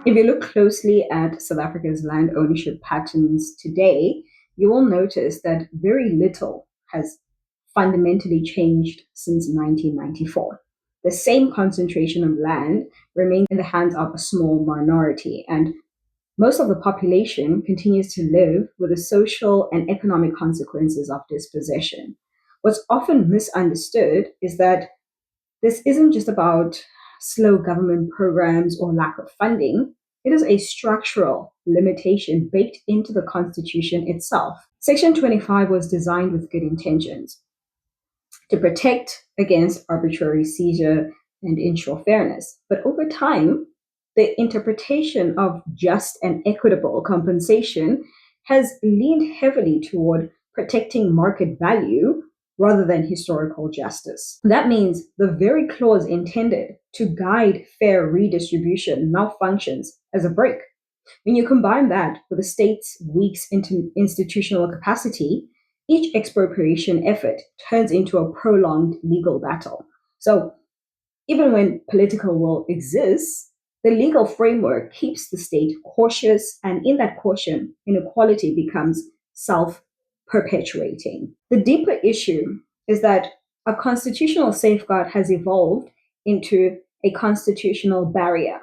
If you look closely at South Africa's land ownership patterns today, you will notice that very little has fundamentally changed since 1994. The same concentration of land remains in the hands of a small minority, and most of the population continues to live with the social and economic consequences of dispossession. What's often misunderstood is that this isn't just about slow government programs or lack of funding. It is a structural limitation baked into the Constitution itself. Section 25 was designed with good intentions to protect against arbitrary seizure and ensure fairness. But over time, the interpretation of just and equitable compensation has leaned heavily toward protecting market value rather than historical justice. That means the very clause intended to guide fair redistribution malfunctions as a break. When you combine that with the state's weak institutional capacity, each expropriation effort turns into a prolonged legal battle. So, even when political will exists, the legal framework keeps the state cautious, and in that caution, inequality becomes self perpetuating. The deeper issue is that a constitutional safeguard has evolved into a constitutional barrier.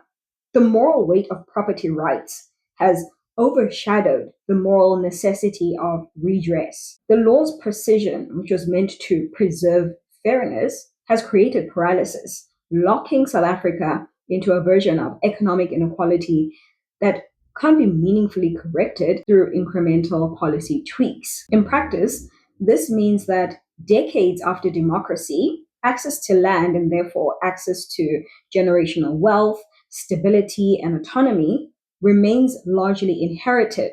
The moral weight of property rights has overshadowed the moral necessity of redress. The law's precision, which was meant to preserve fairness, has created paralysis, locking South Africa into a version of economic inequality that can't be meaningfully corrected through incremental policy tweaks. In practice, this means that decades after democracy, access to land and therefore access to generational wealth, stability, and autonomy remains largely inherited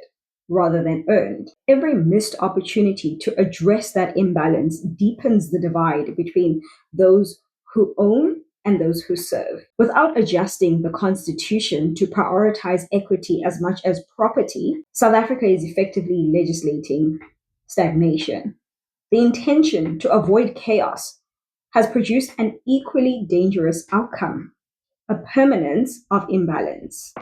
rather than earned. Every missed opportunity to address that imbalance deepens the divide between those who own and those who serve. Without adjusting the constitution to prioritize equity as much as property, South Africa is effectively legislating stagnation. The intention to avoid chaos has produced an equally dangerous outcome, a permanence of imbalance.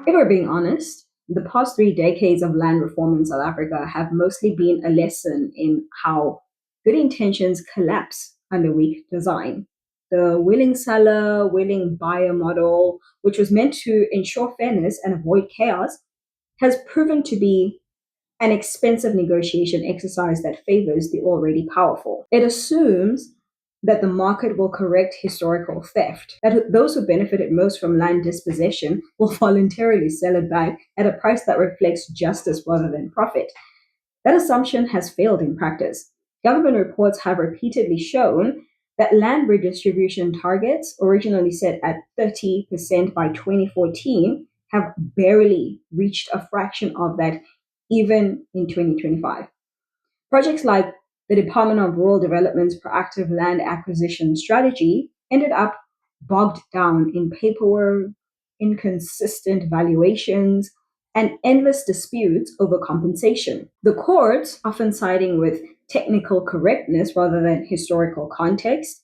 If we're being honest, the past 3 decades of land reform in South Africa have mostly been a lesson in how good intentions collapse under weak design. The willing seller, willing buyer model, which was meant to ensure fairness and avoid chaos, has proven to be an expensive negotiation exercise that favors the already powerful. It assumes that the market will correct historical theft, that those who benefited most from land dispossession will voluntarily sell it back at a price that reflects justice rather than profit. That assumption has failed in practice. Government reports have repeatedly shown that land redistribution targets, originally set at 30% by 2014, have barely reached a fraction of that even in 2025. Projects like the Department of Rural Development's proactive land acquisition strategy ended up bogged down in paperwork, inconsistent valuations, and endless disputes over compensation. The courts, often siding with technical correctness rather than historical context,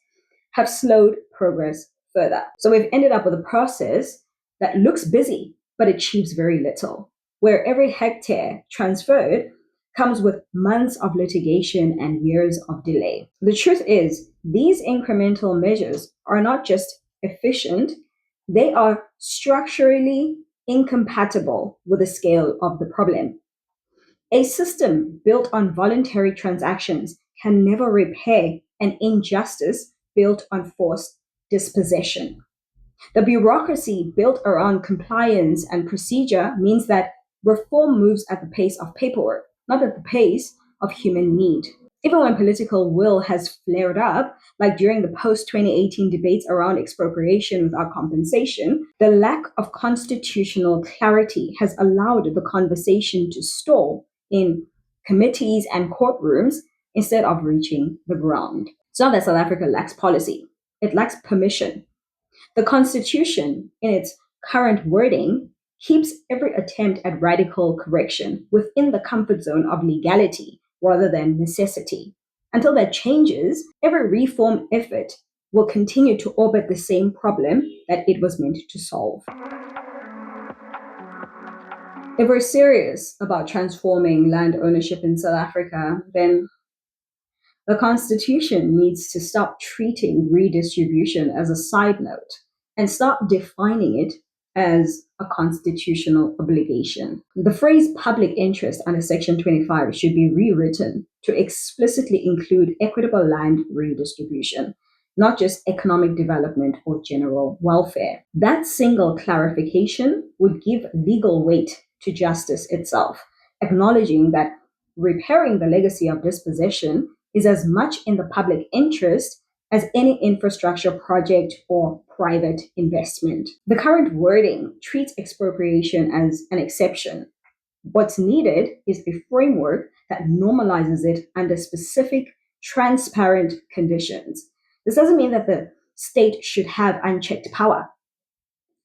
have slowed progress further. So we've ended up with a process that looks busy but achieves very little, where every hectare transferred comes with months of litigation and years of delay. The truth is, these incremental measures are not just efficient, they are structurally incompatible with the scale of the problem. A system built on voluntary transactions can never repair an injustice built on forced dispossession. The bureaucracy built around compliance and procedure means that reform moves at the pace of paperwork, not at the pace of human need. Even when political will has flared up, like during the post 2018 debates around expropriation without compensation, the lack of constitutional clarity has allowed the conversation to stall in committees and courtrooms instead of reaching the ground. It's not that South Africa lacks policy, it lacks permission. The Constitution, in its current wording, keeps every attempt at radical correction within the comfort zone of legality rather than necessity. Until that changes, every reform effort will continue to orbit the same problem that it was meant to solve. If we're serious about transforming land ownership in South Africa, then the Constitution needs to stop treating redistribution as a side note and start defining it as a constitutional obligation. The phrase public interest under Section 25 should be rewritten to explicitly include equitable land redistribution, not just economic development or general welfare. That single clarification would give legal weight to justice itself, acknowledging that repairing the legacy of dispossession is as much in the public interest as any infrastructure project or private investment. The current wording treats expropriation as an exception. What's needed is a framework that normalizes it under specific, transparent conditions. This doesn't mean that the state should have unchecked power.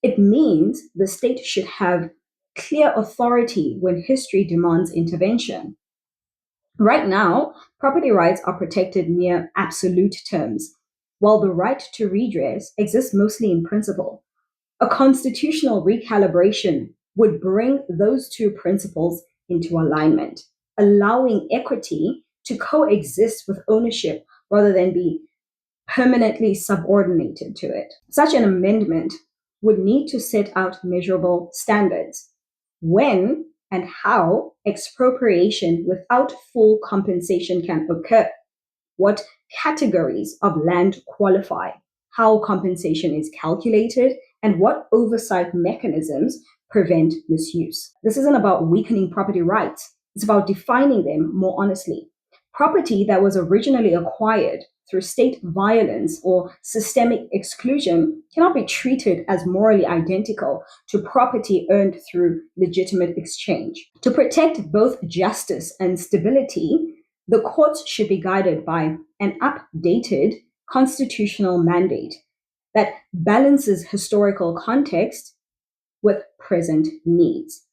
It means the state should have clear authority when history demands intervention. Right now, property rights are protected near absolute terms, while the right to redress exists mostly in principle. A constitutional recalibration would bring those two principles into alignment, allowing equity to coexist with ownership rather than be permanently subordinated to it. Such an amendment would need to set out measurable standards. When and how expropriation without full compensation can occur, what categories of land qualify, how compensation is calculated, and what oversight mechanisms prevent misuse. This isn't about weakening property rights, it's about defining them more honestly. Property that was originally acquired through state violence or systemic exclusion cannot be treated as morally identical to property earned through legitimate exchange. To protect both justice and stability, the courts should be guided by an updated constitutional mandate that balances historical context with present needs.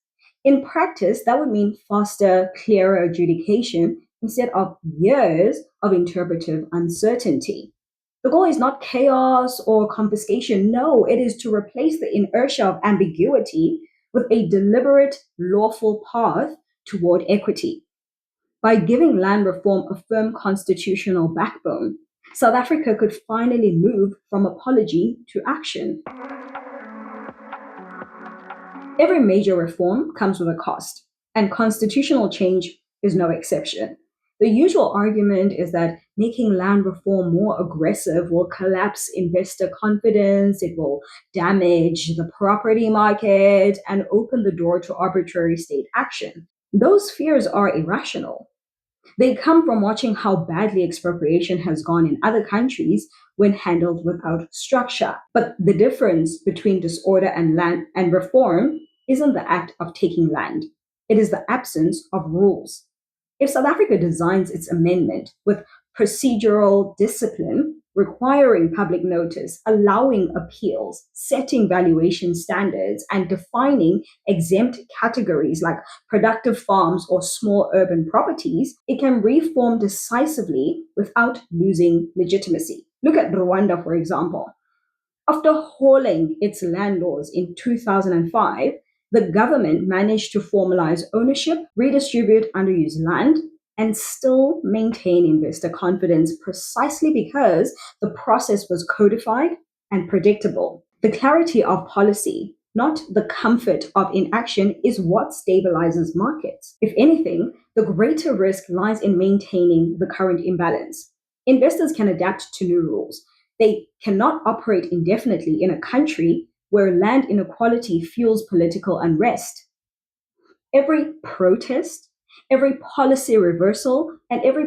In practice, that would mean faster, clearer adjudication instead of years of interpretive uncertainty. The goal is not chaos or confiscation. No, it is to replace the inertia of ambiguity with a deliberate, lawful path toward equity. By giving land reform a firm constitutional backbone, South Africa could finally move from apology to action. Every major reform comes with a cost, and constitutional change is no exception. The usual argument is that making land reform more aggressive will collapse investor confidence, it will damage the property market, and open the door to arbitrary state action. Those fears are irrational. They come from watching how badly expropriation has gone in other countries when handled without structure. But the difference between disorder and land and reform isn't the act of taking land. It is the absence of rules. If South Africa designs its amendment with procedural discipline, requiring public notice, allowing appeals, setting valuation standards, and defining exempt categories like productive farms or small urban properties, it can reform decisively without losing legitimacy. Look at Rwanda, for example. After hauling its land laws in 2005, the government managed to formalize ownership, redistribute underused land, and still maintain investor confidence precisely because the process was codified and predictable. The clarity of policy, not the comfort of inaction, is what stabilizes markets. If anything, the greater risk lies in maintaining the current imbalance. Investors can adapt to new rules. They cannot operate indefinitely in a country where land inequality fuels political unrest. Every protest, every policy reversal, and every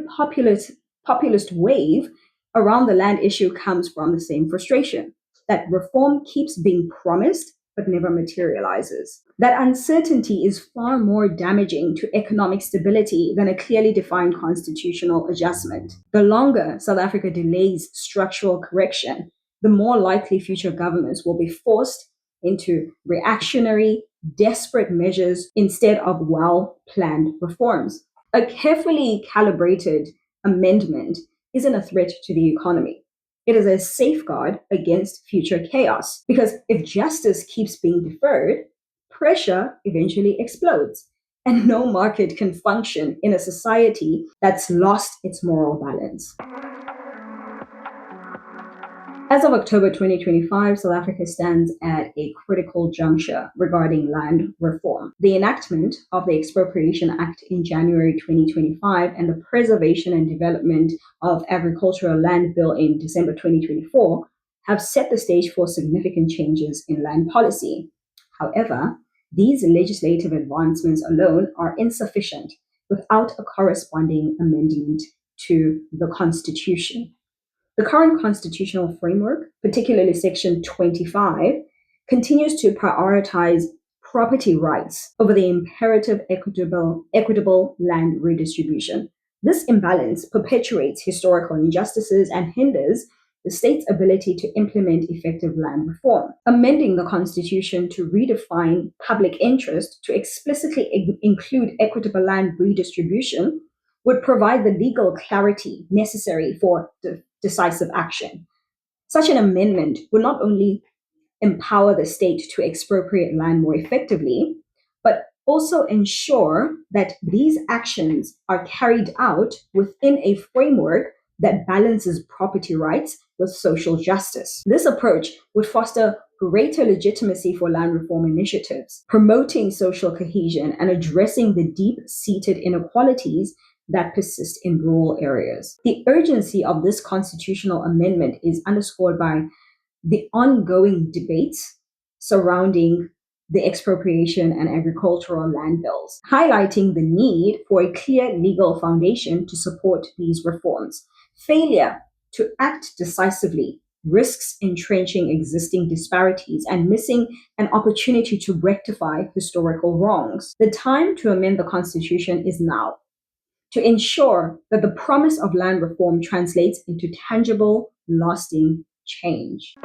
populist wave around the land issue comes from the same frustration that reform keeps being promised but never materializes. That uncertainty is far more damaging to economic stability than a clearly defined constitutional adjustment. The longer South Africa delays structural correction, the more likely future governments will be forced into reactionary, desperate measures instead of well-planned reforms. A carefully calibrated amendment isn't a threat to the economy. It is a safeguard against future chaos. Because if justice keeps being deferred, pressure eventually explodes. And no market can function in a society that's lost its moral balance. As of October 2025, South Africa stands at a critical juncture regarding land reform. The enactment of the Expropriation Act in January 2025 and the Preservation and Development of Agricultural Land Bill in December 2024 have set the stage for significant changes in land policy. However, these legislative advancements alone are insufficient without a corresponding amendment to the Constitution. The current constitutional framework, particularly Section 25, continues to prioritize property rights over the imperative equitable land redistribution. This imbalance perpetuates historical injustices and hinders the state's ability to implement effective land reform. Amending the Constitution to redefine public interest to explicitly include equitable land redistribution would provide the legal clarity necessary for decisive action. Such an amendment would not only empower the state to expropriate land more effectively, but also ensure that these actions are carried out within a framework that balances property rights with social justice. This approach would foster greater legitimacy for land reform initiatives, promoting social cohesion and addressing the deep-seated inequalities that persist in rural areas. The urgency of this constitutional amendment is underscored by the ongoing debates surrounding the expropriation and agricultural land bills, highlighting the need for a clear legal foundation to support these reforms. Failure to act decisively risks entrenching existing disparities and missing an opportunity to rectify historical wrongs. The time to amend the Constitution is now, to ensure that the promise of land reform translates into tangible, lasting change.